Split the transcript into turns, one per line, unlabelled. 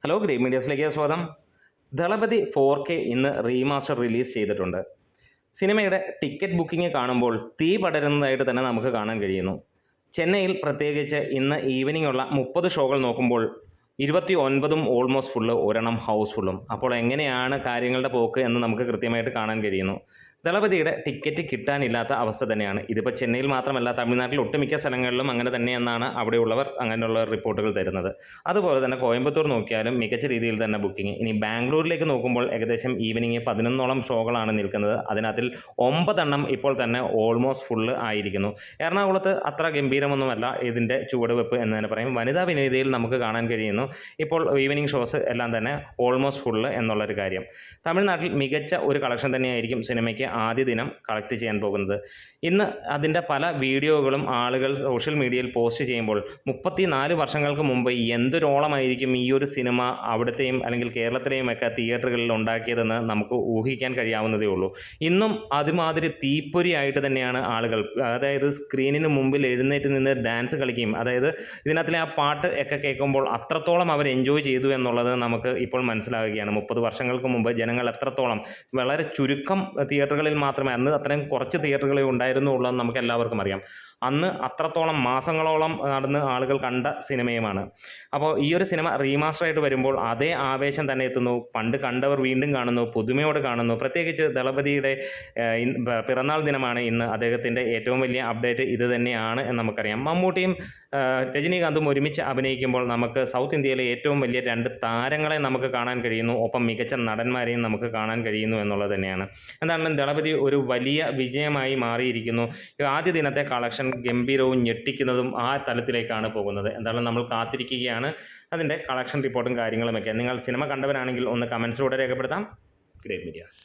Hello green മീഡിയസിലേക്ക് സ്വാഗതം. Thalapathy 4K ഇന്ന് remaster release ചെയ്തിട്ടുണ്ട്. സിനിമയുടെ ടിക്കറ്റ് ബുക്കിംഗ് കാണുമ്പോൾ തീ പടരുന്നതായിട്ട് തന്നെ നമുക്ക് കാണാൻ കഴിയുന്നു. ചെന്നൈയിൽ പ്രത്യേകിച്ച് ഇന്ന് ഈവനിംഗ് ഉള്ള 30 ഷോകൾ നോക്കുമ്പോൾ 29 ഓൾമോസ്റ്റ് ഫുള്ള്, ഒരെണ്ണം ഹൗസ്ഫുള്ളും. അപ്പോൾ എങ്ങനെയാണ് കാര്യങ്ങളുടെ പോക്ക് എന്ന് നമുക്ക് കൃത്യമായിട്ട് കാണാൻ കഴിയുന്നു. ദളപതിയുടെ ടിക്കറ്റ് കിട്ടാനില്ലാത്ത അവസ്ഥ തന്നെയാണ്. ഇതിപ്പോൾ ചെന്നൈയിൽ മാത്രമല്ല, തമിഴ്നാട്ടിൽ ഒട്ടുമിക്ക സ്ഥലങ്ങളിലും അങ്ങനെ തന്നെയെന്നാണ് അവിടെയുള്ളവർ അങ്ങനെയുള്ള റിപ്പോർട്ടുകൾ തരുന്നത്. അതുപോലെ തന്നെ കോയമ്പത്തൂർ നോക്കിയാലും മികച്ച രീതിയിൽ തന്നെ ബുക്കിംഗ്. ഇനി ബാംഗ്ലൂരിലേക്ക് നോക്കുമ്പോൾ ഏകദേശം ഈവനിങ് 11ഓളം ഷോകളാണ് നിൽക്കുന്നത്. അതിനകത്തിൽ 9 എണ്ണം ഇപ്പോൾ തന്നെ ഓൾമോസ്റ്റ് ഫുള്ള് ആയിരിക്കുന്നു. എറണാകുളത്ത് അത്ര ഗംഭീരമൊന്നുമല്ല ഇതിൻ്റെ ചുവടുവെപ്പ് എന്ന് തന്നെ പറയും. വനിതാ വിനീതയിൽ നമുക്ക് കാണാൻ കഴിയുന്നു ഇപ്പോൾ ഈവനിങ് ഷോസ് എല്ലാം തന്നെ ഓൾമോസ്റ്റ് ഫുള്ള് എന്നുള്ളൊരു കാര്യം. തമിഴ്നാട്ടിൽ മികച്ച ഒരു കളക്ഷൻ തന്നെയായിരിക്കും സിനിമയ്ക്ക് ആദ്യ ദിനം കളക്ട് ചെയ്യാൻ പോകുന്നത്. ഇന്ന് അതിൻ്റെ പല വീഡിയോകളും ആളുകൾ സോഷ്യൽ മീഡിയയിൽ പോസ്റ്റ് ചെയ്യുമ്പോൾ 34 വർഷങ്ങൾക്ക് മുമ്പ് എന്തൊരോളമായിരിക്കും ഈ ഒരു സിനിമ അവിടുത്തെയും അല്ലെങ്കിൽ കേരളത്തിലെയും ഒക്കെ തിയേറ്ററുകളിൽ ഉണ്ടാക്കിയതെന്ന് നമുക്ക് ഊഹിക്കാൻ കഴിയാവുന്നതേ ഉള്ളൂ. ഇന്നും അതുമാതിരി തീപ്പൊരിയായിട്ട് തന്നെയാണ് ആളുകൾ, അതായത് സ്ക്രീനിന് മുമ്പിൽ എഴുന്നേറ്റ് നിന്ന് ഡാൻസ് കളിക്കുകയും, അതായത് ഇതിനകത്തിലെ ആ പാട്ട് ഒക്കെ കേൾക്കുമ്പോൾ അത്രത്തോളം അവർ എൻജോയ് ചെയ്തു എന്നുള്ളത് നമുക്ക് ഇപ്പോൾ മനസ്സിലാവുകയാണ്. 30 വർഷങ്ങൾക്ക് മുമ്പ് ജനങ്ങൾ എത്രത്തോളം, വളരെ ചുരുക്കം തിയേറ്ററുകളിൽ മാത്രമേ, അന്ന് അത്രയും കുറച്ച് തിയേറ്ററുകളെ ഉണ്ടായിരുന്നുള്ളൂ എന്ന് നമുക്ക് എല്ലാവർക്കും അറിയാം. അന്ന് അത്രത്തോളം മാസങ്ങളോളം നടന്ന് ആളുകൾ കണ്ട സിനിമയുമാണ്. അപ്പോൾ ഈ ഒരു സിനിമ റീമാസ്റ്ററായിട്ട് വരുമ്പോൾ അതേ ആവേശം തന്നെ എത്തുന്നു. പണ്ട് കണ്ടവർ വീണ്ടും കാണുന്നു, പുതുമയോട് കാണുന്നു. പ്രത്യേകിച്ച് ദളപതിയുടെ പിറന്നാൾ ദിനമാണ് ഇന്ന്. അദ്ദേഹത്തിൻ്റെ ഏറ്റവും വലിയ അപ്ഡേറ്റ് ഇത് തന്നെയാണ് എന്ന് നമുക്കറിയാം. മമ്മൂട്ടിയും രജനീകാന്തും ഒരുമിച്ച് അഭിനയിക്കുമ്പോൾ നമുക്ക് സൗത്ത് ഇന്ത്യയിലെ ഏറ്റവും വലിയ 2 താരങ്ങളെ നമുക്ക് കാണാൻ കഴിയുന്നു. ഒപ്പം മികച്ച നടന്മാരെയും നമുക്ക് കാണാൻ കഴിയുന്നു എന്നുള്ളത് തന്നെയാണ്. എന്താണെങ്കിലും ദളപതി ഒരു വലിയ വിജയമായി മാറിയിരിക്കുന്നു. ആദ്യ ദിനത്തെ കളക്ഷൻ ഗംഭീരവും ഞെട്ടിക്കുന്നതും ആ തലത്തിലേക്കാണ് പോകുന്നത്. എന്തായാലും നമ്മൾ കാത്തിരിക്കുകയാണ് അതിൻ്റെ കളക്ഷൻ റിപ്പോർട്ടും കാര്യങ്ങളുമൊക്കെ. നിങ്ങൾ സിനിമ കണ്ടവരാണെങ്കിൽ ഒന്ന് കമൻസിലൂടെ രേഖപ്പെടുത്താം. Great medias.